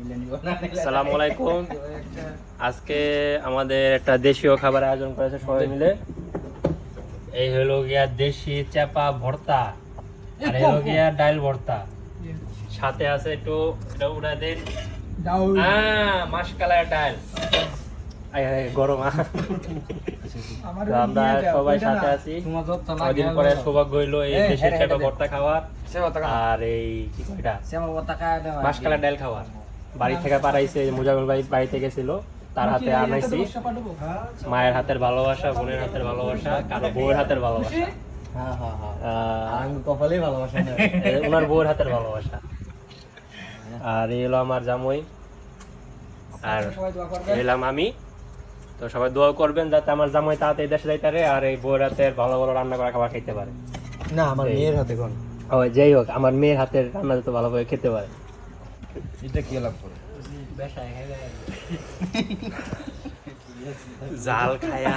আসসালামু আলাইকুম। আজকে আমাদের একটা দেশীয় খাবার আয়োজন করেছে সবাই মিলে। এই হলো গিয়া দেশি চাপা ভর্তা আর হলো গিয়া ডাল ভর্তা, সাথে আছে একটু উড়া দিন মাসকালার ডাল। গরম আমরা সবাই সাথে আছি। কদিন পরে সৌভাগ্য হইলো এই দেশের চাপা ভর্তা খাওয়ার আর এই কি কয়টা মাসকালার ডাল খাওয়ার। বাড়ি থেকে পাঠাইছে, মুজামিল ভাই বাড়িতে গেছিল, তার হাতে আনাইছি। মায়ের হাতের ভালোবাসা, বোনের হাতের ভালোবাসা, কারো বউয়ের হাতের ভালোবাসা, ওনার বউয়ের হাতের ভালোবাসা। আর এই হলো আমার জামাই আর এলাম আমি। তো সবাই দোয়া করবেন যাতে আমার জামাই তাড়াতাড়ি দেশে যাইতে পারে আর এই বউয়ের হাতের ভালো ভালো রান্না করা খাবার খেতে পারে। না, আমার মেয়ের হাতে কোন যাই হোক, আমার মেয়ের হাতের রান্না যাতে ভালোভাবে খেতে পারে। এটা কি লাভ করে জাল খায়া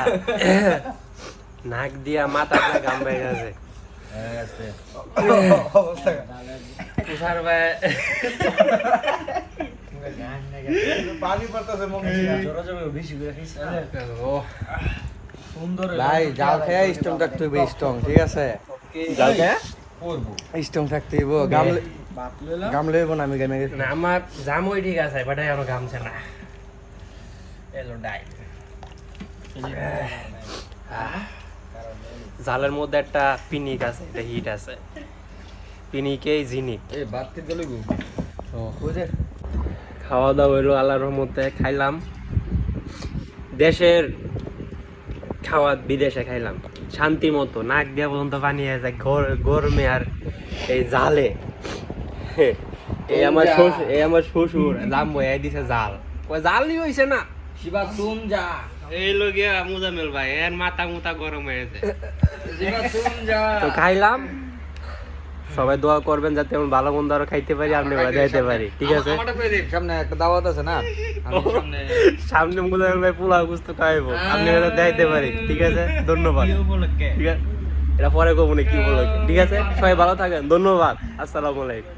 নাক দিয়া মাথা দিয়ে গাম বেয়ে গেছে। ভাই জাল খায়া স্ট্রং থাকতে হইবে, স্ট্রং, ঠিক আছে? জাল খায়া স্ট্রং থাকতে হইব, গামলে হইব না। আমি গামে না, আমার জামই ঠিক আছে, বাট আমার গামছে না। এলো ডাই জালের মধ্যে একটা পিনিক আছে, এটা হিট আছে, পিনিকেই জিনিক। খাওয়া দাওয়া হইলো আল্লাহর রহমতে, খাইলাম। দেশের খাওয়া বিদেশে খাইলাম শান্তি মতো, নাক দিয়া পর্যন্ত পানি যায় গরমে আর এই জালে। এই আমার শ্বশুর জাম বয়ে দিছে জাল, জালই হইছে না। এই লগিয়া মুজামিল ভাই এর মাথা মুতা গরম হয়েছে। তো খাইলাম, সবাই দোয়া করবেন যাতে আমি ভালো মন্দ আরো খাইতে পারি, আপনি যাইতে পারি, ঠিক আছে? সামনে একটা দাওয়াত আছে না, সামনে মুজামিল ভাই পোলাও গুস্ত খাইবো, আপনি যাইতে পারি, ঠিক আছে? ধন্যবাদ। ঠিক আছে, এটা পরে কমনে কি বলো, ঠিক আছে? সবাই ভালো থাকেন, ধন্যবাদ, আসসালামু আলাইকুম।